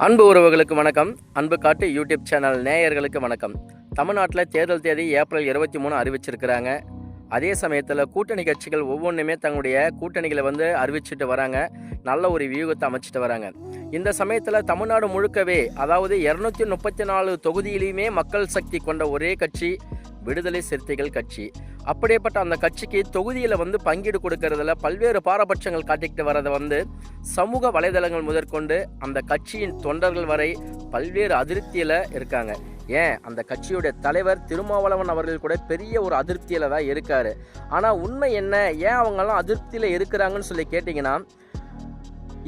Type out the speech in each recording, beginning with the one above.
அன்பு உறவுகளுக்கு வணக்கம். அன்பு காட்டு யூடியூப் சேனல் நேயர்களுக்கு வணக்கம். தமிழ்நாட்டில் தேர்தல் தேதி ஏப்ரல் 23 அறிவிச்சிருக்கிறாங்க. அதே சமயத்தில் கூட்டணி கட்சிகள் ஒவ்வொன்றுமே தங்களுடைய கூட்டணிகளை அறிவிச்சிட்டு வராங்க. நல்ல ஒரு வியூகத்தை அமைச்சிட்டு வராங்க. இந்த சமயத்தில் தமிழ்நாடு முழுக்கவே, அதாவது 234 தொகுதியிலையுமே மக்கள் சக்தி கொண்ட ஒரே கட்சி விடுதலை சிறுத்தைகள் கட்சி. அப்படியேப்பட்ட அந்த கட்சிக்கு தொகுதியில் பங்கீடு கொடுக்கறதுல பல்வேறு பாரபட்சங்கள் காட்டிக்கிட்டு வரதை சமூக வலைதளங்கள் முதற்கொண்டு அந்த கட்சியின் தொண்டர்கள் வரை பல்வேறு அதிருப்தியில் இருக்காங்க. ஏன், அந்த கட்சியுடைய தலைவர் திருமாவளவன் அவர்கள் கூட பெரிய ஒரு அதிருப்தியில் தான் இருக்காரு. ஆனால் உண்மை என்ன, ஏன் அவங்கெல்லாம் அதிருப்தியில் இருக்கிறாங்கன்னு சொல்லி கேட்டிங்கன்னா,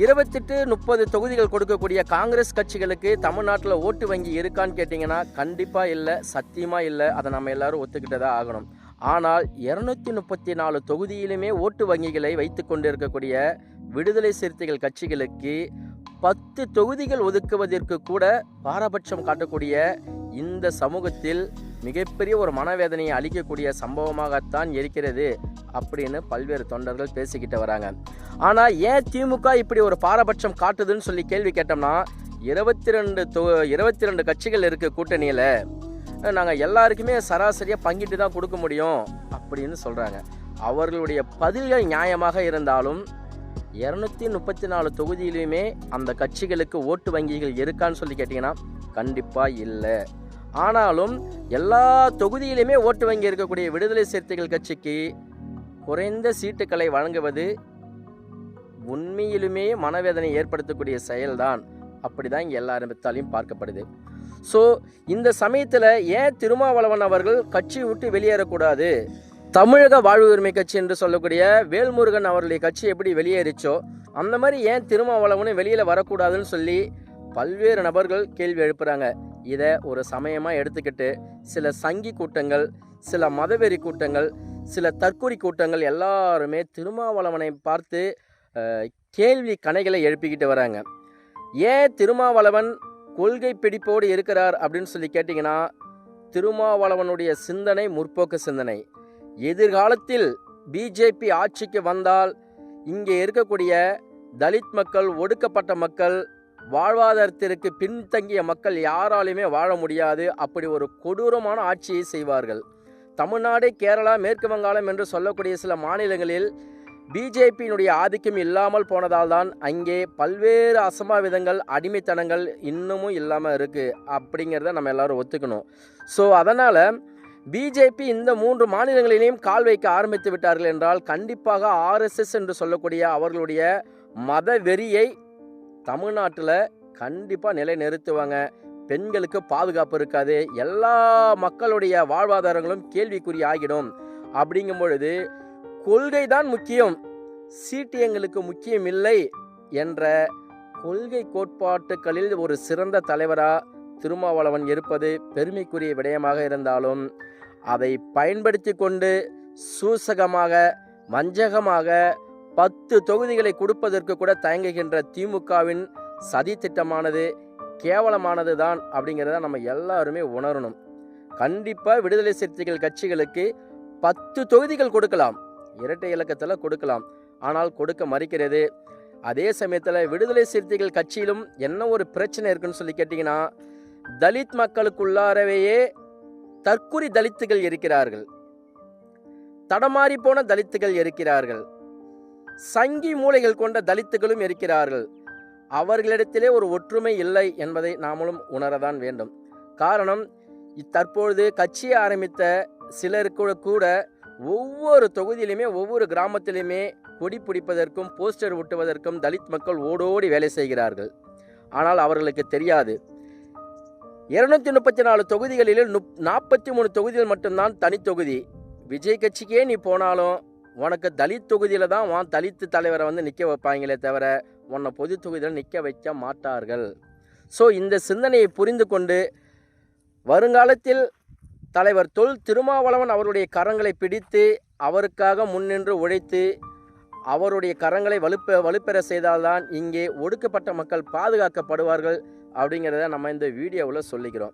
28-30 தொகுதிகள் கொடுக்கக்கூடிய காங்கிரஸ் கட்சிகளுக்கு தமிழ்நாட்டில் ஓட்டு வங்கி இருக்கான்னு கேட்டிங்கன்னா கண்டிப்பாக இல்லை, சத்தியமாக இல்லை. அதை நம்ம எல்லாரும் ஒத்துக்கிட்டு தான் ஆகணும். ஆனால் 234 தொகுதியிலுமே ஓட்டு வங்கிகளை வைத்து கொண்டு இருக்கக்கூடிய விடுதலை சிறுத்தைகள் கட்சிகளுக்கு 10 தொகுதிகள் ஒதுக்குவதற்கு கூட பாரபட்சம் காட்டக்கூடிய இந்த சமூகத்தில் மிகப்பெரிய ஒரு மனவேதனையை அளிக்கக்கூடிய சம்பவமாகத்தான் இருக்கிறது அப்படின்னு பல்வேறு தொண்டர்கள் பேசிக்கிட்டு வராங்க. ஆனால் ஏன் திமுக இப்படி ஒரு பாரபட்சம் காட்டுதுன்னு சொல்லி கேள்வி கேட்டோம்னா, 22 கட்சிகள் இருக்கு கூட்டணியில், நாங்கள் எல்லாருக்குமே சராசரியாக பங்கிட்டு தான் கொடுக்க முடியும் அப்படின்னு சொல்கிறாங்க. அவர்களுடைய பதில்கள் நியாயமாக இருந்தாலும் 234 தொகுதியிலுமே அந்த கட்சிகளுக்கு ஓட்டு வங்கிகள் இருக்கான்னு சொல்லி கேட்டிங்கன்னா கண்டிப்பாக இல்லை. ஆனாலும் எல்லா தொகுதியிலுமே ஓட்டு வங்கி இருக்கக்கூடிய விடுதலை சிறுத்தைகள் கட்சிக்கு குறைந்த சீட்டுக்களை வழங்குவது உண்மையிலுமே மனவேதனை ஏற்படுத்தக்கூடிய செயல்தான். அப்படி தான் இங்கே எல்லாரும் பார்க்கப்படுது. ஸோ இந்த சமயத்தில் ஏன் திருமாவளவன் அவர்கள் கட்சி விட்டு வெளியேறக்கூடாது? தமிழக வாழ்வு உரிமை கட்சி என்று சொல்லக்கூடிய வேல்முருகன் அவர்களுடைய கட்சி எப்படி வெளியேறிச்சோ அந்த மாதிரி ஏன் திருமாவளவனும் வெளியில் வரக்கூடாதுன்னு சொல்லி பல்வேறு நபர்கள் கேள்வி எழுப்புகிறாங்க. இதை ஒரு சமயமாக எடுத்துக்கிட்டு சில சங்கி கூட்டங்கள், சில மதவெறி கூட்டங்கள், சில தற்கொலை கூட்டங்கள் எல்லாருமே திருமாவளவனை பார்த்து கேள்வி கணைகளை எழுப்பிக்கிட்டு வராங்க. ஏன் திருமாவளவன் கொள்கை பிடிப்போடு இருக்கிறார் அப்படின்னு சொல்லி கேட்டிங்கன்னா, திருமாவளவனுடைய சிந்தனை முற்போக்கு சிந்தனை. எதிர்காலத்தில் பிஜேபி ஆட்சிக்கு வந்தால் இங்கே இருக்கக்கூடிய தலித் மக்கள், ஒடுக்கப்பட்ட மக்கள், வாழ்வாதாரத்திற்கு பின்தங்கிய மக்கள் யாராலுமே வாழ முடியாது. அப்படி ஒரு கொடூரமான ஆட்சியை செய்வார்கள். தமிழ்நாடு, கேரளா, மேற்கு வங்காளம் என்று சொல்லக்கூடிய சில மாநிலங்களில் பிஜேபியினுடைய ஆதிக்கம் இல்லாமல் போனதால் தான் அங்கே பல்வேறு அசம்பாவிதங்கள், அடிமைத்தனங்கள் இன்னமும் இல்லாமல் இருக்குது அப்படிங்கிறத நம்ம எல்லாரும் ஒத்துக்கணும். ஸோ அதனால் பிஜேபி இந்த 3 மாநிலங்களிலேயும் கால் வைக்க ஆரம்பித்து விட்டார்கள் என்றால் கண்டிப்பாக ஆர்எஸ்எஸ் என்று சொல்லக்கூடிய அவர்களுடைய மத வெறியை தமிழ்நாட்டில் கண்டிப்பாக நிலைநிறுத்துவாங்க. பெண்களுக்கு பாதுகாப்பு இருக்காது, எல்லா மக்களுடைய வாழ்வாதாரங்களும் கேள்விக்குறி ஆகிடும். அப்படிங்கும் பொழுது கொள்கை தான் முக்கியம், சீட்டு எங்களுக்கு முக்கியம் இல்லை என்ற கொள்கை கோட்பாட்டுகளில் ஒரு சிறந்த தலைவராக திருமாவளவன் இருப்பது பெருமைக்குரிய விடயமாக இருந்தாலும் அதை பயன்படுத்தி கொண்டு சூசகமாக, வஞ்சகமாக 10 தொகுதிகளை கொடுப்பதற்கு கூட தயங்குகின்ற திமுகவின் சதி திட்டமானது கேவலமானது தான் அப்படிங்கிறத நம்ம எல்லாருமே உணரணும். கண்டிப்பாக விடுதலை சிறுத்தைகள் கட்சிகளுக்கு 10 தொகுதிகள் கொடுக்கலாம், இரட்டை இலக்கத்தில் கொடுக்கலாம். ஆனால் கொடுக்க மறுக்கிறது. அதே சமயத்தில் விடுதலை சிறுத்தைகள் கட்சியிலும் என்ன ஒரு பிரச்சனை இருக்குன்னு சொல்லி கேட்டிங்கன்னா, தலித் மக்களுக்குள்ளாரவேயே தற்குறி தலித்துகள் இருக்கிறார்கள், தடமாறி போன தலித்துகள் இருக்கிறார்கள், சங்கி மூளைகள் கொண்ட தலித்துகளும் இருக்கிறார்கள். அவர்களிடத்திலே ஒரு ஒற்றுமை இல்லை என்பதை நாமளும் உணரதான் வேண்டும். காரணம், தற்பொழுது கட்சியை ஆரம்பித்த சிலருக்கு கூட ஒவ்வொரு தொகுதியிலுமே, ஒவ்வொரு கிராமத்திலுமே கொடி பிடிப்பதற்கும் போஸ்டர் ஒட்டுவதற்கும் தலித் மக்கள் ஓடோடி வேலை செய்கிறார்கள். ஆனால் அவர்களுக்கு தெரியாது, 234 தொகுதிகளில் 43 தொகுதிகள் மட்டும்தான் தனித்தொகுதி. விஜய் கட்சிக்கே நீ போனாலும் உனக்கு தலித் தொகுதியில் தான் தலித்து தலைவரை நிற்க வைப்பாங்களே தவிர உன்னை பொது தொகுதியில் நிற்க வைக்க மாட்டார்கள். ஸோ இந்த சிந்தனையை புரிந்து கொண்டு வருங்காலத்தில் தலைவர் தொல் திருமாவளவன் அவருடைய கரங்களை பிடித்து அவருக்காக முன்னின்று உழைத்து அவருடைய கரங்களை வலுப்பெற செய்தால்தான் இங்கே ஒடுக்கப்பட்ட மக்கள் பாதுகாக்கப்படுவார்கள் அப்படிங்கிறத நம்ம இந்த வீடியோவில் சொல்லிக்கிறோம்.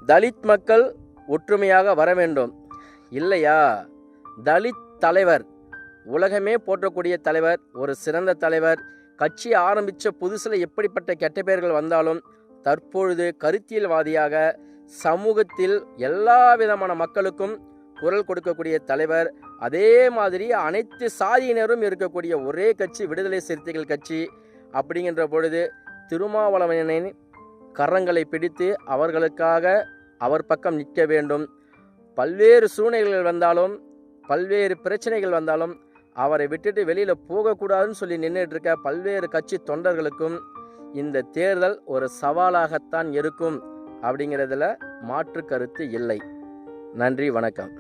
தலித் மக்கள் ஒற்றுமையாக வர வேண்டும். இல்லையா, தலித் தலைவர், உலகமே போற்றக்கூடிய தலைவர், ஒரு சிறந்த தலைவர், கட்சி ஆரம்பித்த புதுசில் எப்படிப்பட்ட கெட்ட பெயர்கள் வந்தாலும் தற்பொழுது கருத்தியல்வாதியாக சமூகத்தில் எல்லா விதமான மக்களுக்கும் குரல் கொடுக்கக்கூடிய தலைவர். அதே மாதிரி அனைத்து சாதியினரும் இருக்கக்கூடிய ஒரே கட்சி விடுதலை சிறுத்தைகள் கட்சி. அப்படிங்கின்ற பொழுது திருமாவளவனின் கரங்களை பிடித்து அவர்களுக்காக அவர் பக்கம் நிற்க வேண்டும். பல்வேறு சூழ்நிலைகள் வந்தாலும் பல்வேறு பிரச்சனைகள் வந்தாலும் அவரை விட்டுட்டு வெளியில் போகக்கூடாதுன்னு சொல்லி நின்றுட்டு இருக்க பல்வேறு கட்சி தொண்டர்களுக்கும் இந்த தேர்தல் ஒரு சவாலாகத்தான் இருக்கும். அப்படிங்கிறதுல மாற்று கருத்து இல்லை. நன்றி, வணக்கம்.